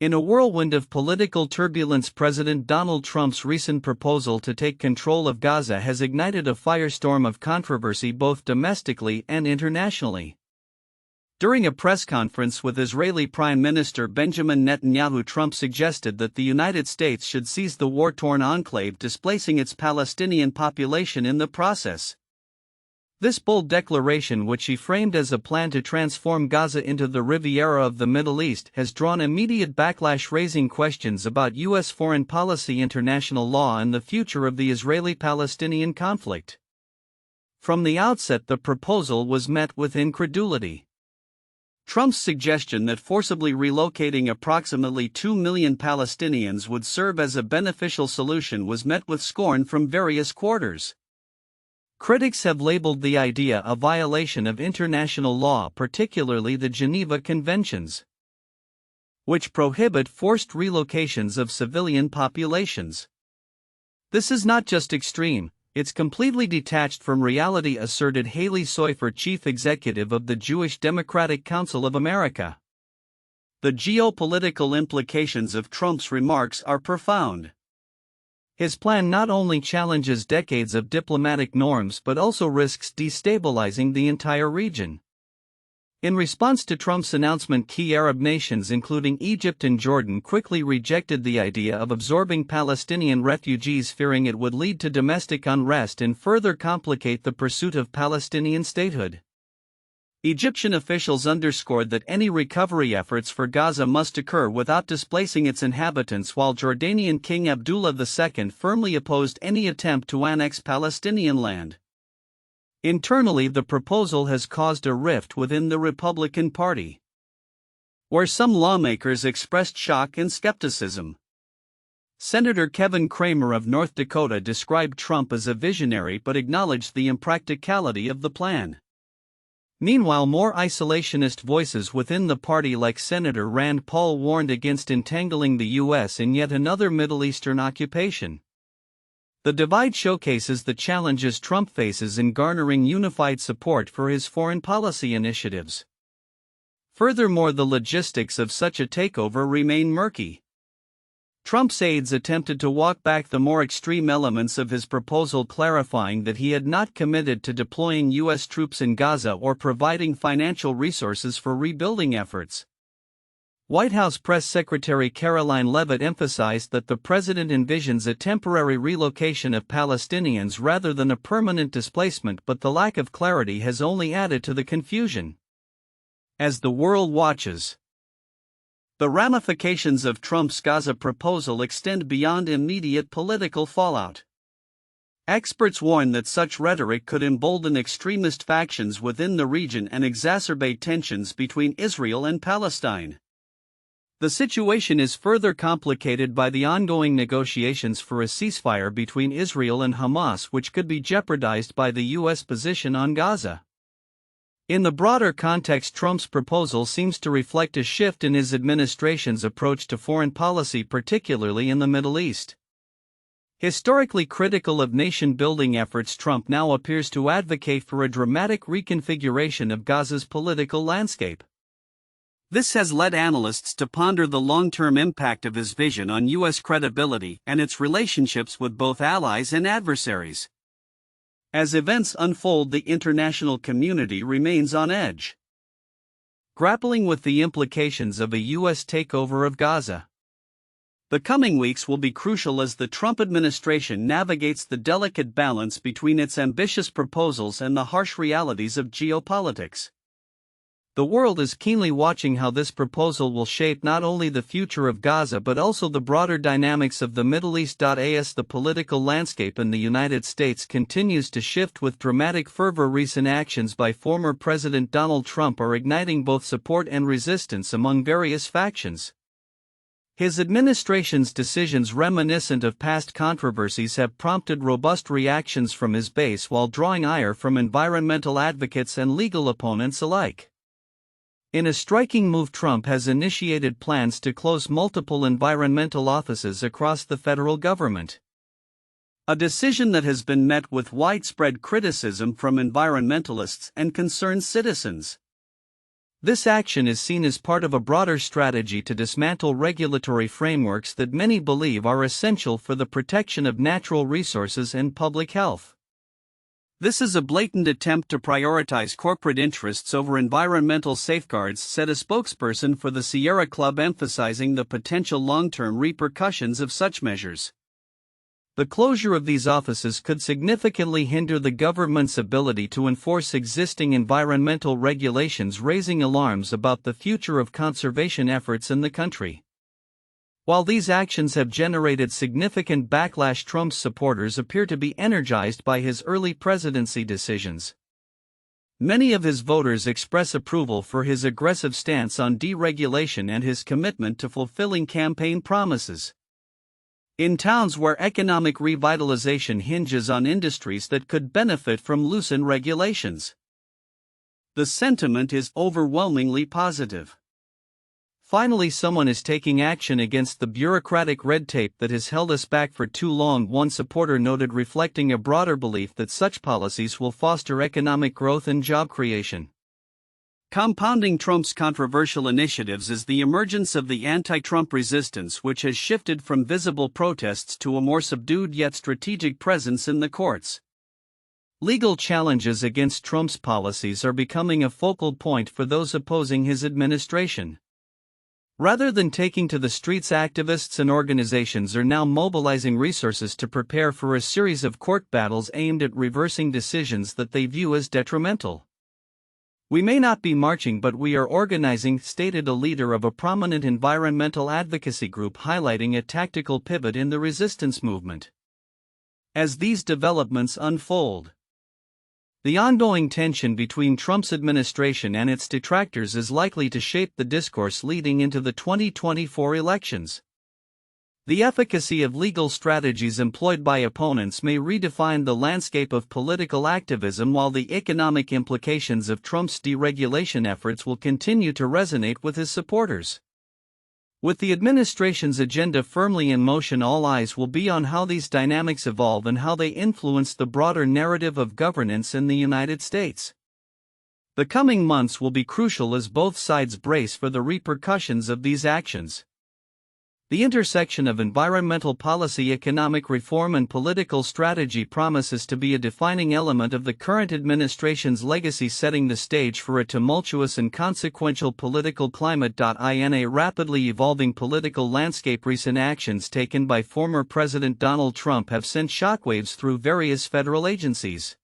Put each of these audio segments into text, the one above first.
In a whirlwind of political turbulence, President Donald Trump's recent proposal to take control of Gaza has ignited a firestorm of controversy both domestically and internationally. During a press conference with Israeli Prime Minister Benjamin Netanyahu, Trump suggested that the United States should seize the war-torn enclave, displacing its Palestinian population in the process. This bold declaration, which he framed as a plan to transform Gaza into the Riviera of the Middle East, has drawn immediate backlash, raising questions about U.S. foreign policy, international law, and the future of the Israeli-Palestinian conflict. From the outset, the proposal was met with incredulity. Trump's suggestion that forcibly relocating approximately 2 million Palestinians would serve as a beneficial solution was met with scorn from various quarters. Critics have labeled the idea a violation of international law, particularly the Geneva Conventions, which prohibit forced relocations of civilian populations. This is not just extreme, it's completely detached from reality, asserted Haley Soifer, chief executive of the Jewish Democratic Council of America. The geopolitical implications of Trump's remarks are profound. His plan not only challenges decades of diplomatic norms but also risks destabilizing the entire region. In response to Trump's announcement, key Arab nations including Egypt and Jordan quickly rejected the idea of absorbing Palestinian refugees, fearing it would lead to domestic unrest and further complicate the pursuit of Palestinian statehood. Egyptian officials underscored that any recovery efforts for Gaza must occur without displacing its inhabitants, while Jordanian King Abdullah II firmly opposed any attempt to annex Palestinian land. Internally, the proposal has caused a rift within the Republican Party, where some lawmakers expressed shock and skepticism. Senator Kevin Cramer of North Dakota described Trump as a visionary but acknowledged the impracticality of the plan. Meanwhile, more isolationist voices within the party like Senator Rand Paul warned against entangling the U.S. in yet another Middle Eastern occupation. The divide showcases the challenges Trump faces in garnering unified support for his foreign policy initiatives. Furthermore, the logistics of such a takeover remain murky. Trump's aides attempted to walk back the more extreme elements of his proposal, clarifying that he had not committed to deploying U.S. troops in Gaza or providing financial resources for rebuilding efforts. White House Press Secretary Caroline Leavitt emphasized that the president envisions a temporary relocation of Palestinians rather than a permanent displacement, but the lack of clarity has only added to the confusion. As the world watches, the ramifications of Trump's Gaza proposal extend beyond immediate political fallout. Experts warn that such rhetoric could embolden extremist factions within the region and exacerbate tensions between Israel and Palestine. The situation is further complicated by the ongoing negotiations for a ceasefire between Israel and Hamas, which could be jeopardized by the U.S. position on Gaza. In the broader context, Trump's proposal seems to reflect a shift in his administration's approach to foreign policy, particularly in the Middle East. Historically critical of nation-building efforts, Trump now appears to advocate for a dramatic reconfiguration of Gaza's political landscape. This has led analysts to ponder the long-term impact of his vision on U.S. credibility and its relationships with both allies and adversaries. As events unfold, the international community remains on edge, grappling with the implications of a U.S. takeover of Gaza. The coming weeks will be crucial as the Trump administration navigates the delicate balance between its ambitious proposals and the harsh realities of geopolitics. The world is keenly watching how this proposal will shape not only the future of Gaza but also the broader dynamics of the Middle East. As the political landscape in the United States continues to shift with dramatic fervor, recent actions by former President Donald Trump are igniting both support and resistance among various factions. His administration's decisions, reminiscent of past controversies, have prompted robust reactions from his base while drawing ire from environmental advocates and legal opponents alike. In a striking move, Trump has initiated plans to close multiple environmental offices across the federal government, a decision that has been met with widespread criticism from environmentalists and concerned citizens. This action is seen as part of a broader strategy to dismantle regulatory frameworks that many believe are essential for the protection of natural resources and public health. This is a blatant attempt to prioritize corporate interests over environmental safeguards, said a spokesperson for the Sierra Club, emphasizing the potential long-term repercussions of such measures. The closure of these offices could significantly hinder the government's ability to enforce existing environmental regulations, raising alarms about the future of conservation efforts in the country. While these actions have generated significant backlash, Trump's supporters appear to be energized by his early presidency decisions. Many of his voters express approval for his aggressive stance on deregulation and his commitment to fulfilling campaign promises. In towns where economic revitalization hinges on industries that could benefit from loosened regulations, the sentiment is overwhelmingly positive. Finally, someone is taking action against the bureaucratic red tape that has held us back for too long, one supporter noted, reflecting a broader belief that such policies will foster economic growth and job creation. Compounding Trump's controversial initiatives is the emergence of the anti-Trump resistance, which has shifted from visible protests to a more subdued yet strategic presence in the courts. Legal challenges against Trump's policies are becoming a focal point for those opposing his administration. Rather than taking to the streets, activists and organizations are now mobilizing resources to prepare for a series of court battles aimed at reversing decisions that they view as detrimental. "We may not be marching, but we are organizing," stated a leader of a prominent environmental advocacy group, highlighting a tactical pivot in the resistance movement. As these developments unfold, the ongoing tension between Trump's administration and its detractors is likely to shape the discourse leading into the 2024 elections. The efficacy of legal strategies employed by opponents may redefine the landscape of political activism, while the economic implications of Trump's deregulation efforts will continue to resonate with his supporters. With the administration's agenda firmly in motion, all eyes will be on how these dynamics evolve and how they influence the broader narrative of governance in the United States. The coming months will be crucial as both sides brace for the repercussions of these actions. The intersection of environmental policy, economic reform, and political strategy promises to be a defining element of the current administration's legacy, setting the stage for a tumultuous and consequential political climate. In a rapidly evolving political landscape, recent actions taken by former President Donald Trump have sent shockwaves through various federal agencies,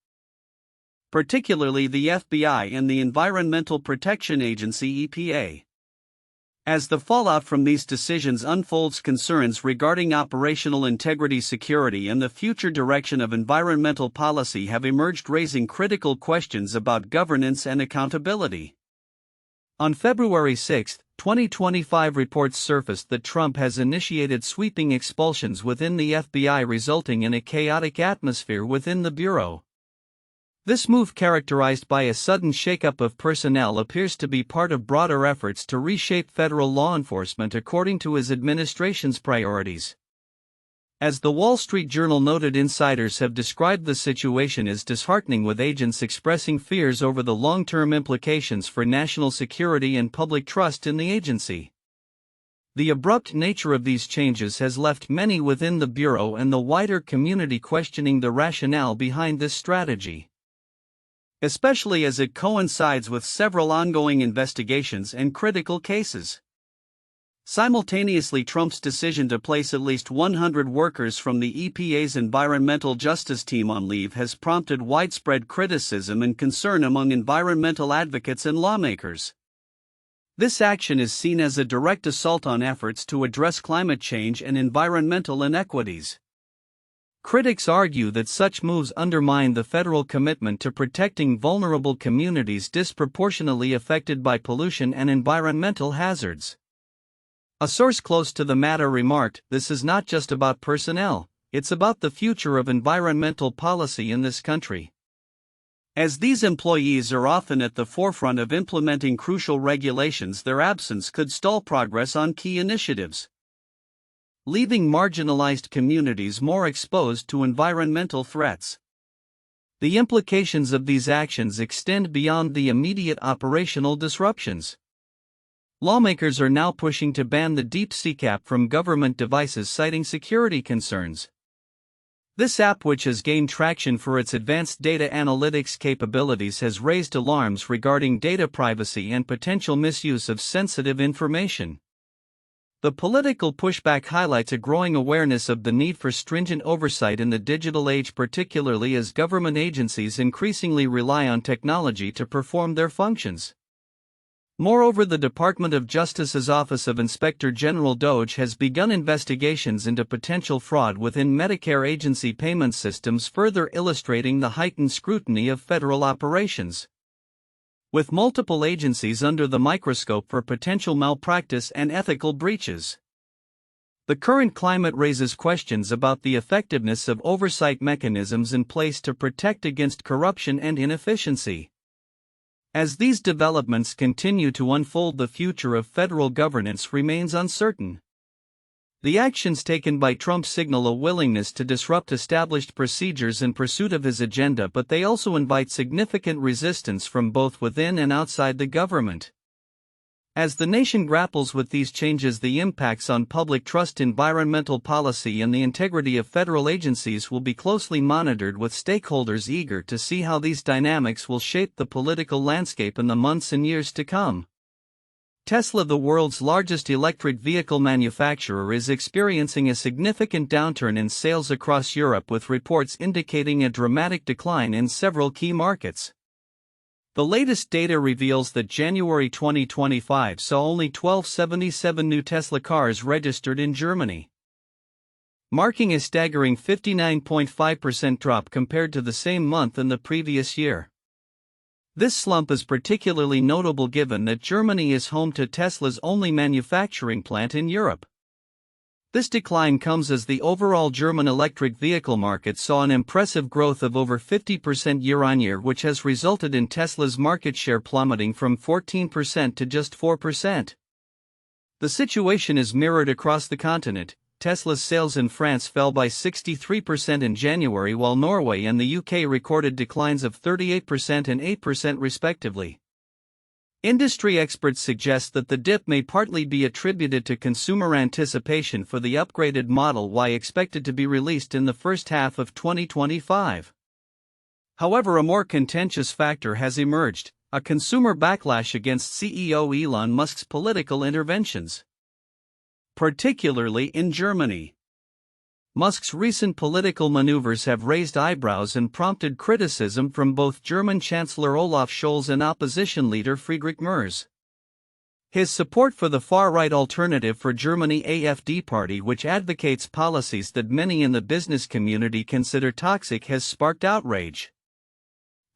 particularly the FBI and the Environmental Protection Agency (EPA). As the fallout from these decisions unfolds, concerns regarding operational integrity, security, and the future direction of environmental policy have emerged, raising critical questions about governance and accountability. On February 6, 2025, reports surfaced that Trump has initiated sweeping expulsions within the FBI, resulting in a chaotic atmosphere within the bureau. This move, characterized by a sudden shakeup of personnel, appears to be part of broader efforts to reshape federal law enforcement according to his administration's priorities. As the Wall Street Journal noted, insiders have described the situation as disheartening, with agents expressing fears over the long-term implications for national security and public trust in the agency. The abrupt nature of these changes has left many within the bureau and the wider community questioning the rationale behind this strategy, especially as it coincides with several ongoing investigations and critical cases. Simultaneously, Trump's decision to place at least 100 workers from the EPA's Environmental Justice Team on leave has prompted widespread criticism and concern among environmental advocates and lawmakers. This action is seen as a direct assault on efforts to address climate change and environmental inequities. Critics argue that such moves undermine the federal commitment to protecting vulnerable communities disproportionately affected by pollution and environmental hazards. A source close to the matter remarked, "This is not just about personnel, it's about the future of environmental policy in this country." As these employees are often at the forefront of implementing crucial regulations, their absence could stall progress on key initiatives, leaving marginalized communities more exposed to environmental threats. The implications of these actions extend beyond the immediate operational disruptions. Lawmakers are now pushing to ban the DeepSeek app from government devices, citing security concerns. This app, which has gained traction for its advanced data analytics capabilities, has raised alarms regarding data privacy and potential misuse of sensitive information. The political pushback highlights a growing awareness of the need for stringent oversight in the digital age, particularly as government agencies increasingly rely on technology to perform their functions. Moreover, the Department of Justice's Office of Inspector General (DOJ) has begun investigations into potential fraud within Medicare agency payment systems, further illustrating the heightened scrutiny of federal operations. With multiple agencies under the microscope for potential malpractice and ethical breaches, the current climate raises questions about the effectiveness of oversight mechanisms in place to protect against corruption and inefficiency. As these developments continue to unfold, the future of federal governance remains uncertain. The actions taken by Trump signal a willingness to disrupt established procedures in pursuit of his agenda, but they also invite significant resistance from both within and outside the government. As the nation grapples with these changes, the impacts on public trust, environmental policy, and the integrity of federal agencies will be closely monitored, with stakeholders eager to see how these dynamics will shape the political landscape in the months and years to come. Tesla, the world's largest electric vehicle manufacturer, is experiencing a significant downturn in sales across Europe, with reports indicating a dramatic decline in several key markets. The latest data reveals that January 2025 saw only 1,277 new Tesla cars registered in Germany, marking a staggering 59.5% drop compared to the same month in the previous year. This slump is particularly notable given that Germany is home to Tesla's only manufacturing plant in Europe. This decline comes as the overall German electric vehicle market saw an impressive growth of over 50% year-on-year, which has resulted in Tesla's market share plummeting from 14% to just 4%. The situation is mirrored across the continent. Tesla's sales in France fell by 63% in January, while Norway and the UK recorded declines of 38% and 8% respectively. Industry experts suggest that the dip may partly be attributed to consumer anticipation for the upgraded Model Y, expected to be released in the first half of 2025. However, a more contentious factor has emerged: a consumer backlash against CEO Elon Musk's political interventions, particularly in Germany. Musk's recent political maneuvers have raised eyebrows and prompted criticism from both German Chancellor Olaf Scholz and opposition leader Friedrich Merz. His support for the far-right Alternative for Germany (AfD) party, which advocates policies that many in the business community consider toxic, has sparked outrage.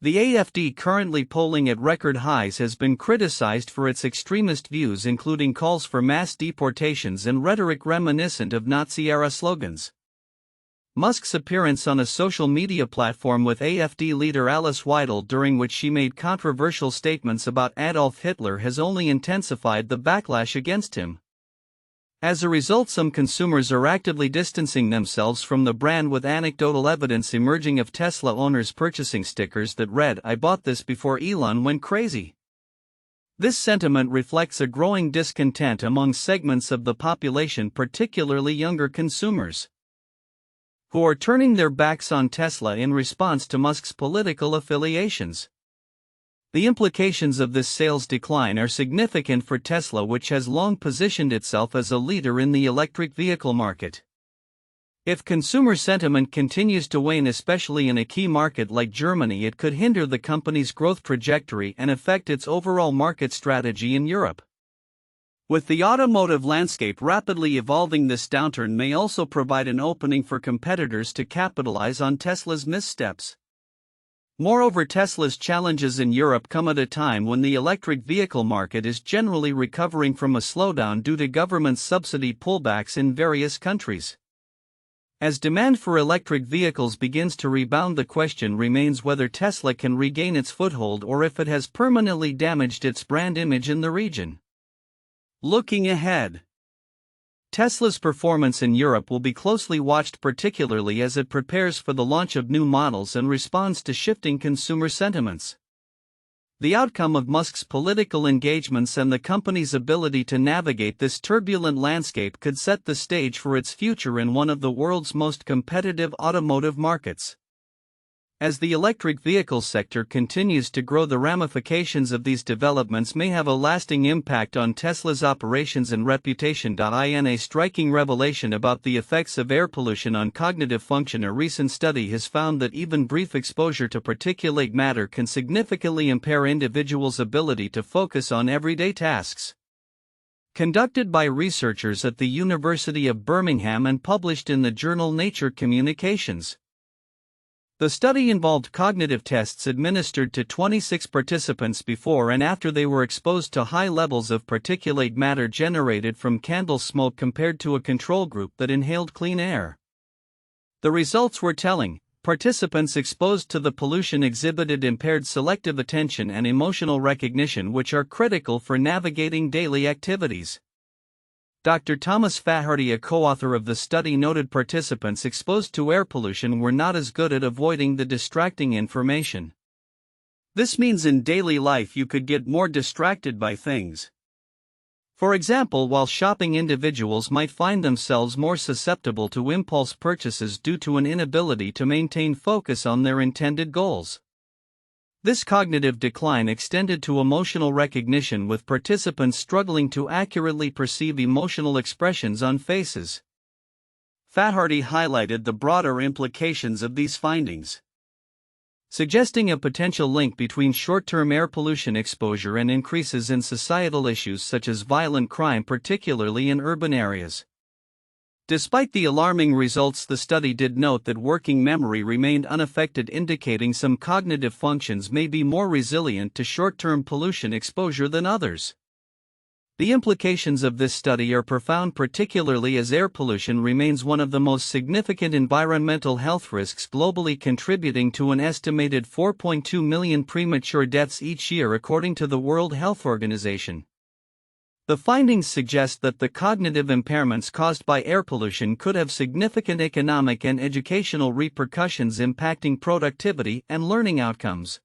The AfD, currently polling at record highs, has been criticized for its extremist views, including calls for mass deportations and rhetoric reminiscent of Nazi-era slogans. Musk's appearance on a social media platform with AfD leader Alice Weidel, during which she made controversial statements about Adolf Hitler, has only intensified the backlash against him. As a result, some consumers are actively distancing themselves from the brand, with anecdotal evidence emerging of Tesla owners purchasing stickers that read, "I bought this before Elon went crazy." This sentiment reflects a growing discontent among segments of the population, particularly younger consumers, who are turning their backs on Tesla in response to Musk's political affiliations. The implications of this sales decline are significant for Tesla, which has long positioned itself as a leader in the electric vehicle market. If consumer sentiment continues to wane, especially in a key market like Germany, it could hinder the company's growth trajectory and affect its overall market strategy in Europe. With the automotive landscape rapidly evolving, this downturn may also provide an opening for competitors to capitalize on Tesla's missteps. Moreover, Tesla's challenges in Europe come at a time when the electric vehicle market is generally recovering from a slowdown due to government subsidy pullbacks in various countries. As demand for electric vehicles begins to rebound, the question remains whether Tesla can regain its foothold or if it has permanently damaged its brand image in the region. Looking ahead, Tesla's performance in Europe will be closely watched, particularly as it prepares for the launch of new models and responds to shifting consumer sentiments. The outcome of Musk's political engagements and the company's ability to navigate this turbulent landscape could set the stage for its future in one of the world's most competitive automotive markets. As the electric vehicle sector continues to grow, the ramifications of these developments may have a lasting impact on Tesla's operations and reputation. In a striking revelation about the effects of air pollution on cognitive function, a recent study has found that even brief exposure to particulate matter can significantly impair individuals' ability to focus on everyday tasks. Conducted by researchers at the University of Birmingham and published in the journal Nature Communications. The study involved cognitive tests administered to 26 participants before and after they were exposed to high levels of particulate matter generated from candle smoke compared to a control group that inhaled clean air. The results were telling. Participants exposed to the pollution exhibited impaired selective attention and emotional recognition, which are critical for navigating daily activities. Dr. Thomas Faherty, a co-author of the study, noted participants exposed to air pollution were not as good at avoiding the distracting information. This means in daily life you could get more distracted by things. For example, while shopping, individuals might find themselves more susceptible to impulse purchases due to an inability to maintain focus on their intended goals. This cognitive decline extended to emotional recognition, with participants struggling to accurately perceive emotional expressions on faces. Faherty highlighted the broader implications of these findings, suggesting a potential link between short-term air pollution exposure and increases in societal issues such as violent crime, particularly in urban areas. Despite the alarming results, the study did note that working memory remained unaffected, indicating some cognitive functions may be more resilient to short-term pollution exposure than others. The implications of this study are profound, particularly as air pollution remains one of the most significant environmental health risks globally, contributing to an estimated 4.2 million premature deaths each year, according to the World Health Organization. The findings suggest that the cognitive impairments caused by air pollution could have significant economic and educational repercussions, impacting productivity and learning outcomes.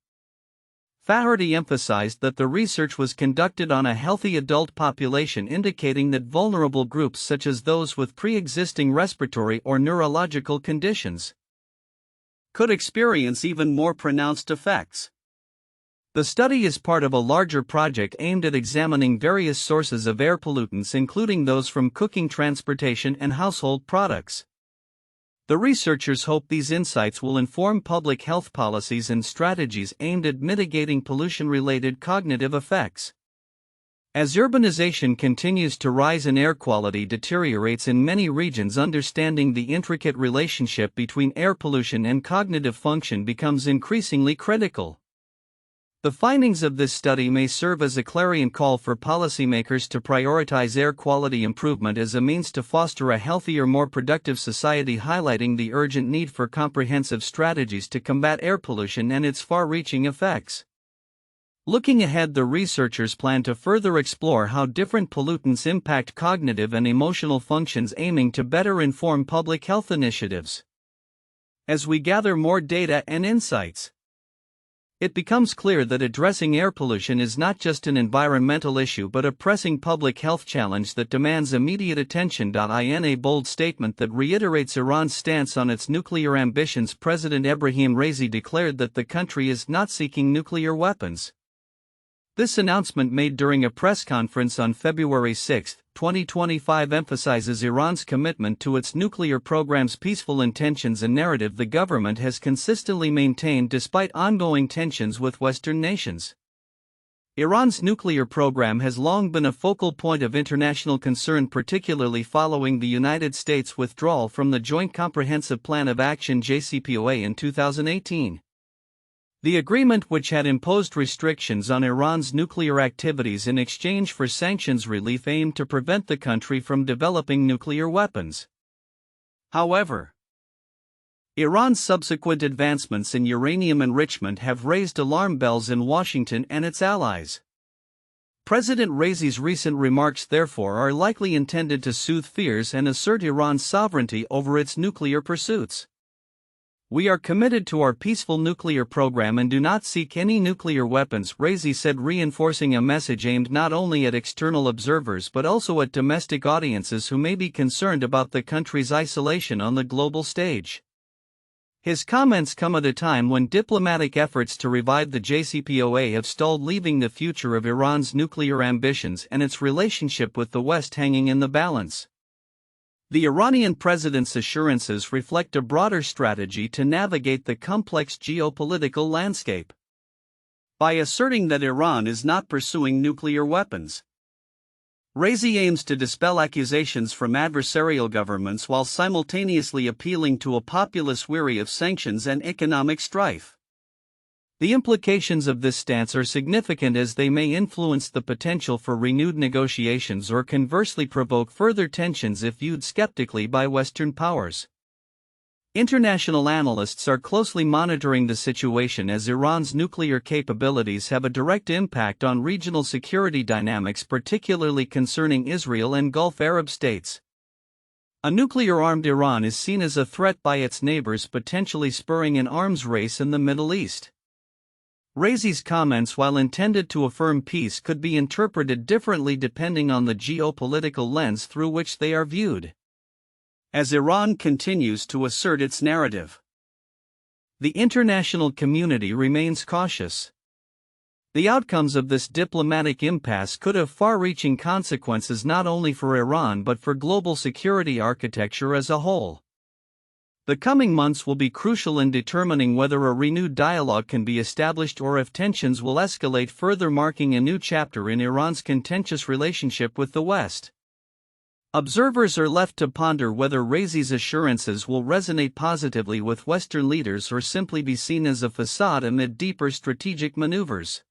Faherty emphasized that the research was conducted on a healthy adult population, indicating that vulnerable groups such as those with pre-existing respiratory or neurological conditions could experience even more pronounced effects. The study is part of a larger project aimed at examining various sources of air pollutants, including those from cooking, transportation, and household products. The researchers hope these insights will inform public health policies and strategies aimed at mitigating pollution-related cognitive effects. As urbanization continues to rise and air quality deteriorates in many regions, understanding the intricate relationship between air pollution and cognitive function becomes increasingly critical. The findings of this study may serve as a clarion call for policymakers to prioritize air quality improvement as a means to foster a healthier, more productive society, highlighting the urgent need for comprehensive strategies to combat air pollution and its far-reaching effects. Looking ahead, the researchers plan to further explore how different pollutants impact cognitive and emotional functions, aiming to better inform public health initiatives. As we gather more data and insights, it becomes clear that addressing air pollution is not just an environmental issue but a pressing public health challenge that demands immediate attention. In a bold statement that reiterates Iran's stance on its nuclear ambitions, President Ebrahim Raisi declared that the country is not seeking nuclear weapons. This announcement, made during a press conference on February 6, 2025, emphasizes Iran's commitment to its nuclear program's peaceful intentions, a narrative the government has consistently maintained despite ongoing tensions with Western nations. Iran's nuclear program has long been a focal point of international concern, particularly following the United States' withdrawal from the Joint Comprehensive Plan of Action (JCPOA) in 2018. The agreement, which had imposed restrictions on Iran's nuclear activities in exchange for sanctions relief, aimed to prevent the country from developing nuclear weapons. However, Iran's subsequent advancements in uranium enrichment have raised alarm bells in Washington and its allies. President Raisi's recent remarks therefore are likely intended to soothe fears and assert Iran's sovereignty over its nuclear pursuits. "We are committed to our peaceful nuclear program and do not seek any nuclear weapons," Raisi said, reinforcing a message aimed not only at external observers but also at domestic audiences who may be concerned about the country's isolation on the global stage. His comments come at a time when diplomatic efforts to revive the JCPOA have stalled, leaving the future of Iran's nuclear ambitions and its relationship with the West hanging in the balance. The Iranian president's assurances reflect a broader strategy to navigate the complex geopolitical landscape. By asserting that Iran is not pursuing nuclear weapons, Raisi aims to dispel accusations from adversarial governments while simultaneously appealing to a populace weary of sanctions and economic strife. The implications of this stance are significant, as they may influence the potential for renewed negotiations or conversely provoke further tensions if viewed skeptically by Western powers. International analysts are closely monitoring the situation, as Iran's nuclear capabilities have a direct impact on regional security dynamics, particularly concerning Israel and Gulf Arab states. A nuclear-armed Iran is seen as a threat by its neighbors, potentially spurring an arms race in the Middle East. Raisi's comments, while intended to affirm peace, could be interpreted differently depending on the geopolitical lens through which they are viewed. As Iran continues to assert its narrative, the international community remains cautious. The outcomes of this diplomatic impasse could have far-reaching consequences not only for Iran but for global security architecture as a whole. The coming months will be crucial in determining whether a renewed dialogue can be established or if tensions will escalate further, marking a new chapter in Iran's contentious relationship with the West. Observers are left to ponder whether Raisi's assurances will resonate positively with Western leaders or simply be seen as a facade amid deeper strategic maneuvers.